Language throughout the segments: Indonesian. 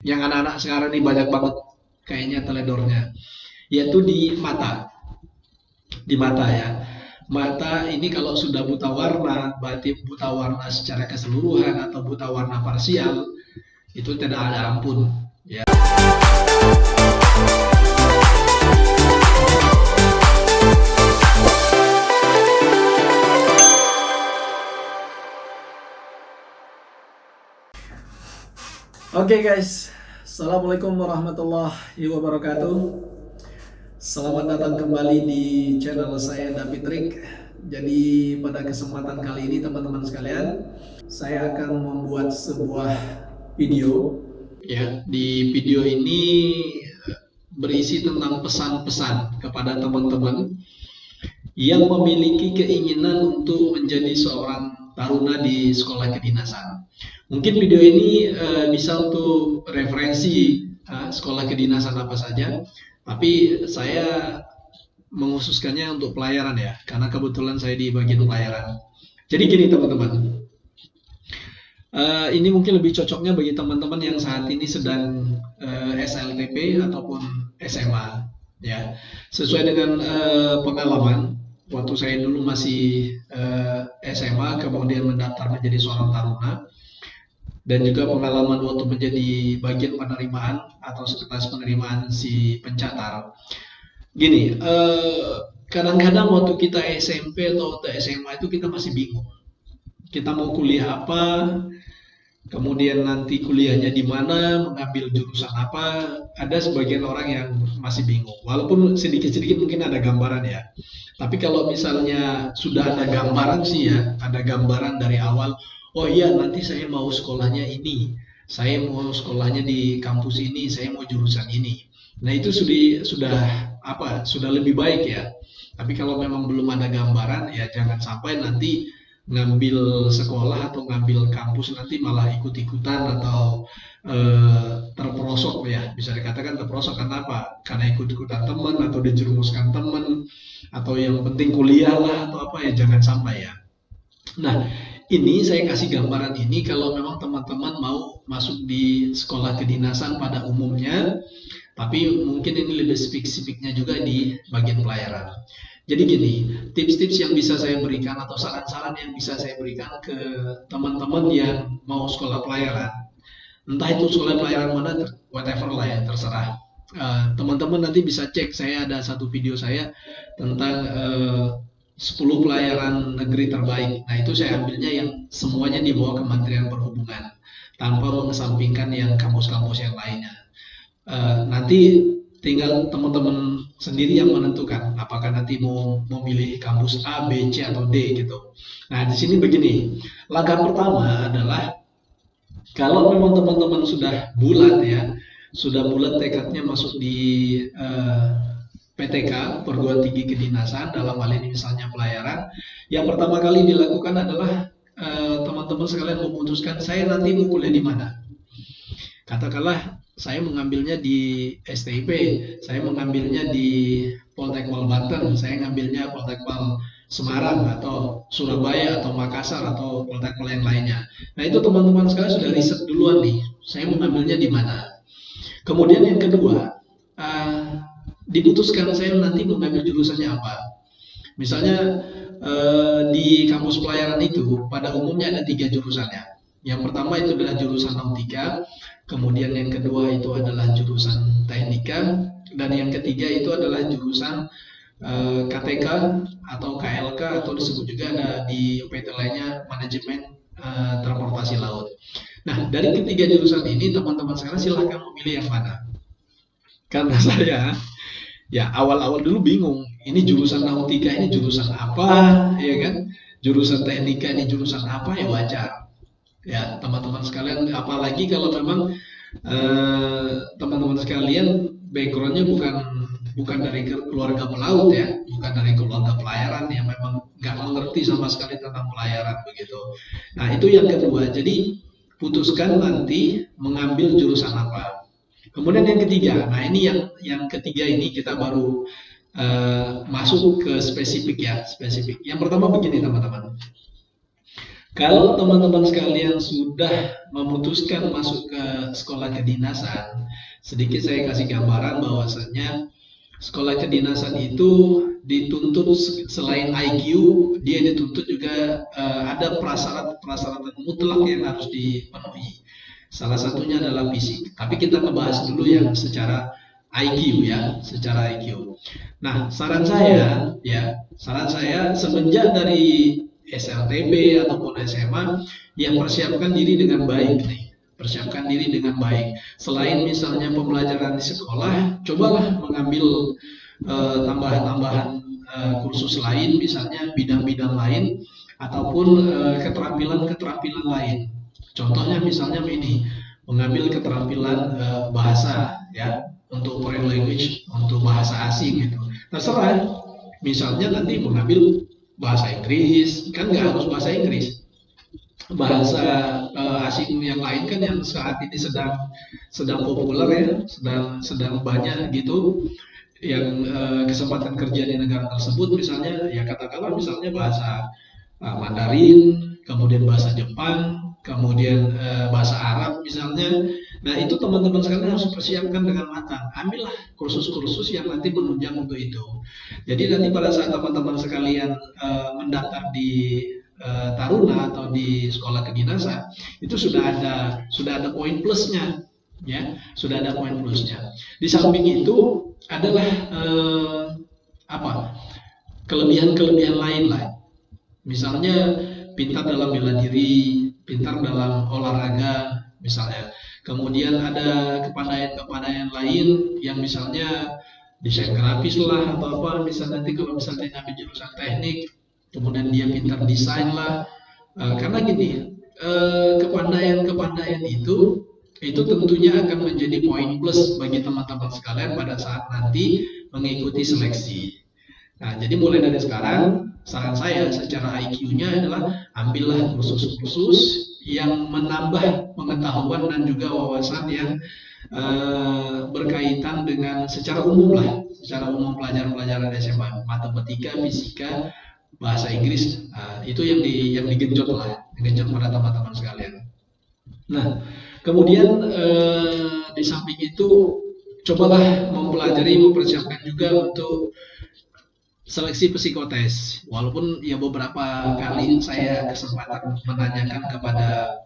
Yang anak-anak sekarang ini banyak banget kayaknya teledornya, yaitu di mata. Di mata ya. Mata ini kalau sudah buta warna, berarti buta warna secara keseluruhan atau buta warna parsial, itu tidak ada ampun. Ya. Oke guys, Assalamualaikum warahmatullahi wabarakatuh. Selamat datang kembali di channel saya David Rick. Jadi pada kesempatan kali ini teman-teman sekalian, saya akan membuat sebuah video. Ya, di video ini berisi tentang pesan-pesan kepada teman-teman yang memiliki keinginan untuk menjadi seorang taruna di sekolah kedinasan. Mungkin video ini bisa untuk referensi sekolah kedinasan apa saja, tapi saya menghususkannya untuk pelayaran ya, karena kebetulan saya di bagian pelayaran. Jadi gini teman-teman, ini mungkin lebih cocoknya bagi teman-teman yang saat ini sedang SLTP ataupun SMA ya. Sesuai dengan pengalaman waktu saya dulu masih SMA kemudian mendaftar menjadi seorang taruna, dan juga pengalaman waktu menjadi bagian penerimaan atau sekretaris penerimaan si pencatat. Gini, kadang-kadang waktu kita SMP atau SMA itu kita masih bingung. Kita mau kuliah apa, kemudian nanti kuliahnya di mana, mengambil jurusan apa, ada sebagian orang yang masih bingung. Walaupun sedikit-sedikit mungkin ada gambaran ya. Tapi kalau misalnya sudah ada gambaran sih ya, ada gambaran dari awal, oh iya nanti saya mau sekolahnya ini, saya mau sekolahnya di kampus ini, saya mau jurusan ini. Nah itu sudah apa? Sudah lebih baik ya. Tapi kalau memang belum ada gambaran ya jangan sampai nanti ngambil sekolah atau ngambil kampus nanti malah ikut-ikutan atau terperosok ya, bisa dikatakan terperosok karena apa? Karena ikut-ikutan teman atau dijerumuskan teman atau yang penting kuliah lah atau apa ya, jangan sampai ya. Nah, ini saya kasih gambaran ini kalau memang teman-teman mau masuk di sekolah kedinasan pada umumnya, tapi mungkin ini lebih spesifiknya juga di bagian pelayaran. Jadi gini, tips-tips yang bisa saya berikan atau saran-saran yang bisa saya berikan ke teman-teman yang mau sekolah pelayaran, entah itu sekolah pelayaran mana, whatever lah ya, terserah. Teman-teman nanti bisa cek, saya ada satu video saya tentang 10 pelayaran negeri terbaik. Nah itu saya ambilnya yang semuanya di bawah Kementerian Perhubungan, tanpa mengesampingkan yang kampus-kampus yang lainnya. Nanti tinggal teman-teman sendiri yang menentukan apakah nanti mau memilih kampus A, B, C atau D gitu. Nah di sini begini, langkah pertama adalah kalau memang teman-teman sudah bulat ya, sudah bulat tekadnya masuk di PTK, perguruan tinggi kedinasan, dalam hal ini misalnya pelayaran, yang pertama kali dilakukan adalah teman-teman sekalian memutuskan saya nanti mau kuliah di mana. Katakanlah saya mengambilnya di STIP, saya mengambilnya di Poltekmal Banten, saya ngambilnya Poltekmal Semarang atau Surabaya atau Makassar atau Poltekmal yang lainnya. Nah itu teman-teman sekalian sudah riset duluan nih, saya mengambilnya di mana. Kemudian yang kedua, diputuskan saya nanti mengambil jurusannya apa. Misalnya di kampus pelayaran itu pada umumnya ada 3 jurusannya. Yang pertama itu adalah jurusan nautika, kemudian yang kedua itu adalah jurusan teknika, dan yang ketiga itu adalah jurusan KTK atau KLK atau disebut juga ada di UPT lainnya manajemen transportasi laut. Nah dari ketiga jurusan ini teman-teman sekarang silahkan memilih yang mana. Karena saya ya awal-awal dulu bingung, ini jurusan nautika ini jurusan apa, ya kan? Jurusan teknika ini jurusan apa, ya wajar. Ya teman-teman sekalian, apalagi kalau memang teman-teman sekalian backgroundnya bukan bukan dari keluarga pelaut ya, bukan dari keluarga pelayaran yang memang nggak mengerti sama sekali tentang pelayaran begitu. Nah itu yang kedua. Jadi putuskan nanti mengambil jurusan apa. Kemudian yang ketiga, nah ini yang ketiga ini kita baru masuk ke spesifik ya, spesifik. Yang pertama begini teman-teman, Kalau teman-teman sekalian sudah memutuskan masuk ke sekolah kedinasan, sedikit saya kasih gambaran bahwasanya sekolah kedinasan itu dituntut selain IQ, dia dituntut juga ada prasyarat-prasyarat mutlak yang harus dipenuhi. Salah satunya adalah fisik. Tapi kita ngebahas dulu yang secara IQ ya, secara IQ. Nah, saran saya semenjak dari SLTP ataupun SMA, yang persiapkan diri dengan baik nih. Persiapkan diri dengan baik. Selain misalnya pembelajaran di sekolah, cobalah mengambil tambahan-tambahan kursus lain, misalnya bidang-bidang lain ataupun keterampilan-keterampilan lain. Contohnya misalnya ini, mengambil keterampilan bahasa ya, untuk foreign language, untuk bahasa asing gitu. Terserah. Misalnya nanti mengambil bahasa Inggris, kan nggak harus bahasa Inggris, bahasa asing yang lain kan yang saat ini sedang sedang populer ya, sedang banyak gitu yang kesempatan kerja di negara tersebut, misalnya ya katakanlah misalnya bahasa Mandarin, kemudian bahasa Jepang, kemudian bahasa Arab misalnya. Nah itu teman-teman sekalian harus persiapkan dengan matang. Ambillah kursus-kursus yang nanti menunjang untuk itu. Jadi nanti pada saat teman-teman sekalian mendaftar di Taruna atau di sekolah kedinasan, itu sudah ada poin plusnya, ya, sudah ada poin plusnya. Di samping itu adalah apa, kelebihan-kelebihan lain lah. Misalnya pintar dalam bela diri, pintar dalam olahraga, misalnya. Kemudian ada kepandaian-kepandaian lain yang misalnya desain grafis lah atau apa, misalnya nanti kalau misalnya ngambil jurusan teknik, kemudian dia pintar desain lah. Karena gini, kepandaian-kepandaian itu tentunya akan menjadi poin plus bagi teman-teman sekalian pada saat nanti mengikuti seleksi. Nah, jadi mulai dari sekarang, saran saya secara IQ-nya adalah ambillah kursus-kursus yang menambah pengetahuan dan juga wawasan yang berkaitan dengan secara umum lah, secara umum pelajaran-pelajaran SMA, matematika, fisika, bahasa Inggris, itu yang digenjot lah, digenjot pada teman-teman sekalian. Nah, kemudian di samping itu cobalah mempelajari, mempersiapkan juga untuk seleksi psikotes. Walaupun ya beberapa kali saya kesempatan menanyakan kepada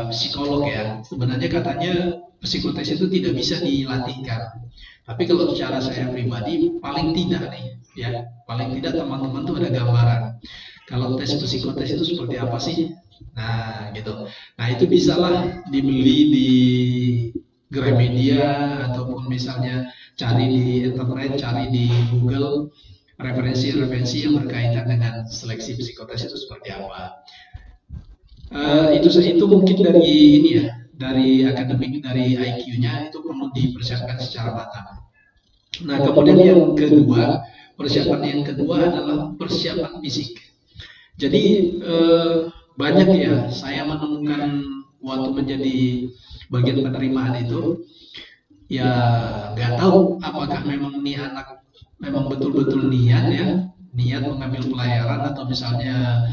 psikolog ya, sebenarnya katanya psikotes itu tidak bisa dilatihkan. Tapi kalau secara saya pribadi, paling tidak nih, ya, paling tidak teman-teman tuh ada gambaran. Kalau tes psikotes itu seperti apa sih? Nah, gitu. Nah, itu bisalah dibeli di Gramedia ataupun misalnya cari di internet, cari di Google referensi-referensi yang berkaitan dengan seleksi psikotes itu seperti apa. Itu mungkin dari ini ya, dari akademik, dari IQ-nya itu perlu dipersiapkan secara matang. Nah, kemudian yang kedua, persiapan yang kedua adalah persiapan fisik. Jadi banyak ya saya menemukan waktu menjadi bagian penerimaan itu, ya nggak tahu apakah memang ini anak memang betul-betul niat mengambil pelayaran atau misalnya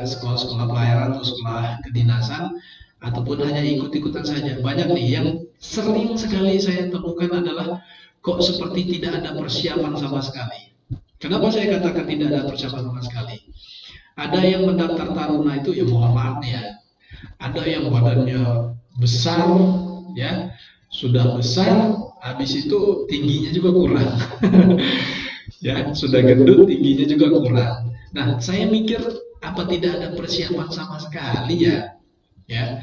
sekolah-sekolah pelayaran atau sekolah kedinasan, ataupun hanya ikut-ikutan saja. Banyak nih yang sering sekali saya temukan adalah kok seperti tidak ada persiapan sama sekali. Kenapa saya katakan tidak ada persiapan sama sekali? Ada yang mendaftar taruna itu ya mohon maaf nih ya, ada yang badannya besar ya, sudah besar, habis itu tingginya juga kurang. Ya, sudah gendut, tingginya juga kurang. Nah, saya mikir apa tidak ada persiapan sama sekali ya? Ya,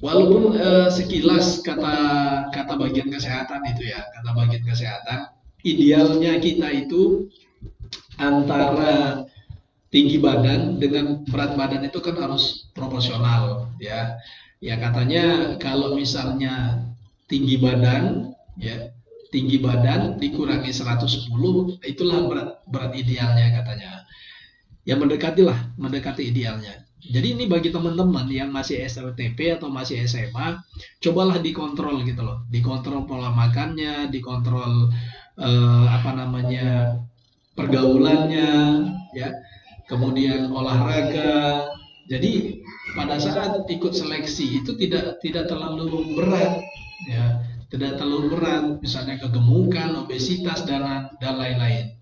walaupun sekilas kata bagian kesehatan itu ya, kata bagian kesehatan, idealnya kita itu antara tinggi badan dengan berat badan itu kan harus proporsional ya. Ya katanya kalau misalnya tinggi badan ya, tinggi badan dikurangi 110, itulah berat idealnya katanya. Ya mendekati idealnya. Jadi ini bagi teman-teman yang masih SLTP atau masih SMA, cobalah dikontrol gitu loh, dikontrol pola makannya, dikontrol apa namanya pergaulannya, ya. kemudian olahraga. Jadi pada saat ikut seleksi itu tidak terlalu berat, ya, tidak terlalu berat, misalnya kegemukan, obesitas dan lain-lain.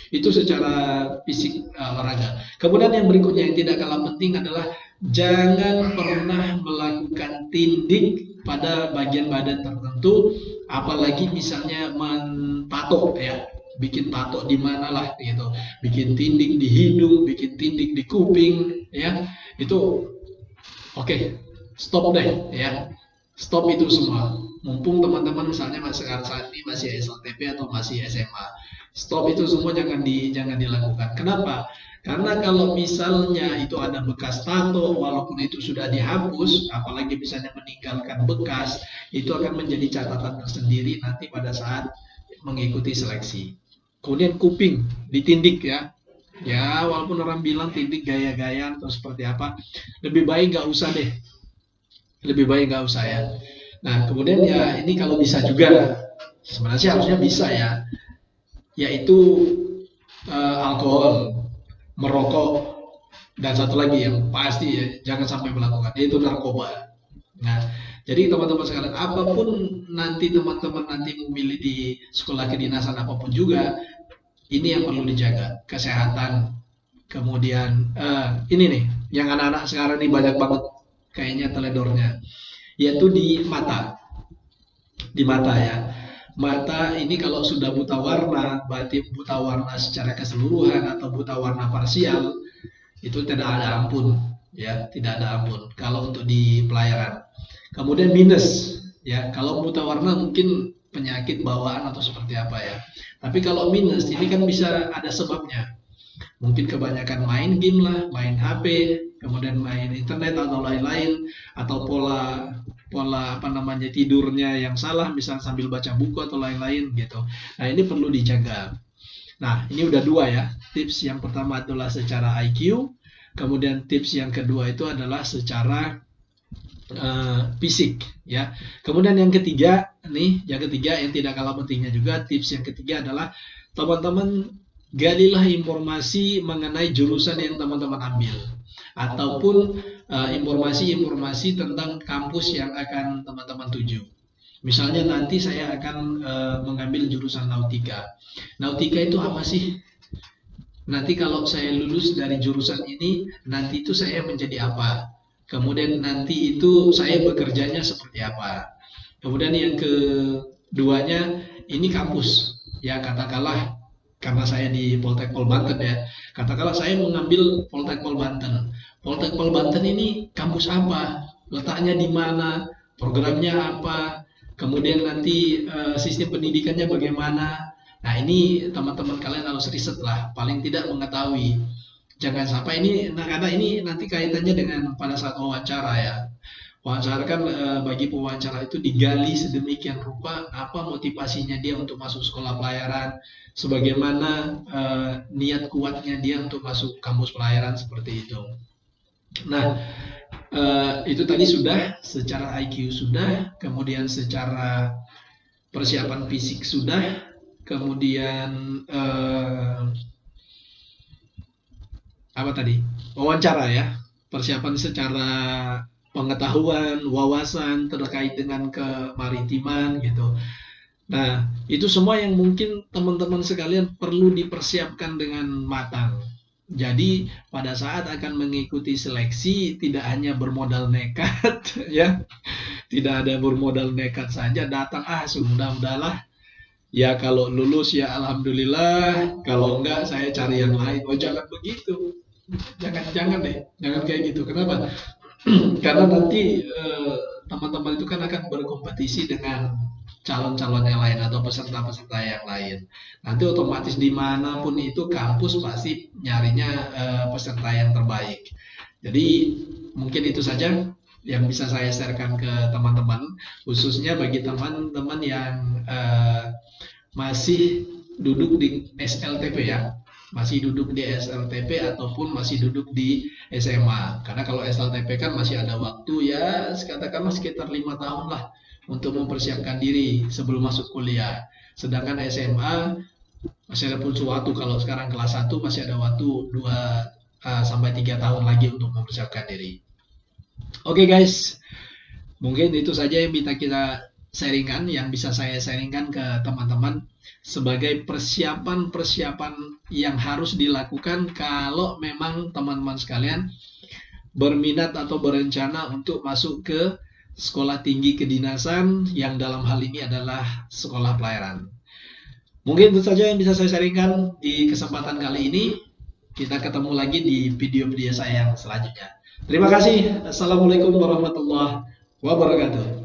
Itu secara fisik olahraga. Kemudian yang berikutnya yang tidak kalah penting adalah jangan pernah melakukan tindik pada bagian badan tertentu, apalagi misalnya mentato, ya, bikin tato di mana lah gitu, bikin tindik di hidung, bikin tindik di kuping, ya, itu oke, stop deh, ya, stop itu semua. Mumpung teman-teman misalnya sekarang saat ini masih SLTP atau masih SMA, stop itu semua, jangan dilakukan. Kenapa? Karena kalau misalnya itu ada bekas tato, walaupun itu sudah dihapus, apalagi misalnya meninggalkan bekas, itu akan menjadi catatan tersendiri nanti pada saat mengikuti seleksi. Kemudian kuping ditindik, ya. Ya, walaupun orang bilang tindik gaya-gayaan atau seperti apa, lebih baik nggak usah deh. Lebih baik nggak usah, ya. Nah, kemudian ya ini kalau bisa juga, sebenarnya harusnya bisa, ya, yaitu alkohol, merokok, dan satu lagi yang pasti ya, jangan sampai melakukan, yaitu narkoba. Nah, jadi teman-teman sekalian, apapun nanti teman-teman nanti memilih di sekolah kedinasan apapun juga, ini yang perlu dijaga, kesehatan. Kemudian ini nih, yang anak-anak sekarang ini banyak banget kayaknya teledornya, yaitu di mata. Di mata, ya. Mata ini kalau sudah buta warna, berarti buta warna secara keseluruhan atau buta warna parsial, itu tidak ada ampun, ya, tidak ada ampun kalau untuk di pelayaran. Kemudian minus, ya, kalau buta warna mungkin penyakit bawaan atau seperti apa, ya. Tapi kalau minus ini kan bisa ada sebabnya. Mungkin kebanyakan main game lah, main HP, kemudian main internet atau lain-lain, atau pola apa namanya tidurnya yang salah, misalnya sambil baca buku atau lain-lain gitu. Nah, ini perlu dijaga. Nah, ini udah dua, ya. Tips yang pertama adalah secara IQ, kemudian tips yang kedua itu adalah secara fisik, ya. Kemudian yang ketiga yang tidak kalah pentingnya juga, tips yang ketiga adalah teman-teman galilah informasi mengenai jurusan yang teman-teman ambil, ataupun informasi-informasi tentang kampus yang akan teman-teman tuju. Misalnya nanti saya akan mengambil jurusan nautika. Nautika itu apa sih? Nanti kalau saya lulus dari jurusan ini, nanti itu saya menjadi apa? Kemudian nanti itu saya bekerjanya seperti apa? Kemudian yang keduanya, ini kampus. Ya, katakanlah karena saya di Poltek Pol Banten, ya. Katakanlah saya mengambil Poltek Pol Banten. Poltek Pol Banten ini kampus apa? Letaknya di mana? Programnya apa? Kemudian nanti sistem pendidikannya bagaimana? Nah, ini teman-teman kalian harus riset lah, paling tidak mengetahui. Jangan sampai ini, nah, karena ini nanti kaitannya dengan pada saat wawancara, ya. Wawancara kan bagi pewawancara itu digali sedemikian rupa apa motivasinya dia untuk masuk sekolah pelayaran, sebagaimana niat kuatnya dia untuk masuk kampus pelayaran seperti itu. Nah, itu tadi sudah secara IQ sudah, kemudian secara persiapan fisik sudah, kemudian apa tadi? Wawancara, ya. Persiapan secara pengetahuan, wawasan terkait dengan kemaritiman gitu. Nah, itu semua yang mungkin teman-teman sekalian perlu dipersiapkan dengan matang. Jadi pada saat akan mengikuti seleksi tidak hanya bermodal nekat, ya. Tidak ada bermodal nekat saja datang, sudah-udahlah. Ya, kalau lulus ya alhamdulillah, kalau enggak saya cari yang lain. Oh, jangan begitu. Jangan deh, jangan kayak gitu. Kenapa? Karena nanti teman-teman itu kan akan berkompetisi dengan calon-calon yang lain atau peserta-peserta yang lain. Nanti otomatis dimanapun itu kampus pasti nyarinya peserta yang terbaik. Jadi mungkin itu saja yang bisa saya sharekan ke teman-teman, khususnya bagi teman-teman yang masih duduk di SLTP, ya. Masih duduk di SLTP ataupun masih duduk di SMA. Karena kalau SLTP kan masih ada waktu, ya, katakanlah sekitar 5 tahun lah untuk mempersiapkan diri sebelum masuk kuliah. Sedangkan SMA masih ada pun suatu, kalau sekarang kelas 1 masih ada waktu sampai 3 tahun lagi untuk mempersiapkan diri. Oke guys, mungkin itu saja yang bisa kita sharingkan, yang bisa saya sharingkan ke teman-teman sebagai persiapan-persiapan yang harus dilakukan kalau memang teman-teman sekalian berminat atau berencana untuk masuk ke sekolah tinggi kedinasan yang dalam hal ini adalah sekolah pelayaran. Mungkin itu saja yang bisa saya sharingkan di kesempatan kali ini. Kita ketemu lagi di video-video saya yang selanjutnya. Terima kasih. Assalamualaikum warahmatullahi wabarakatuh.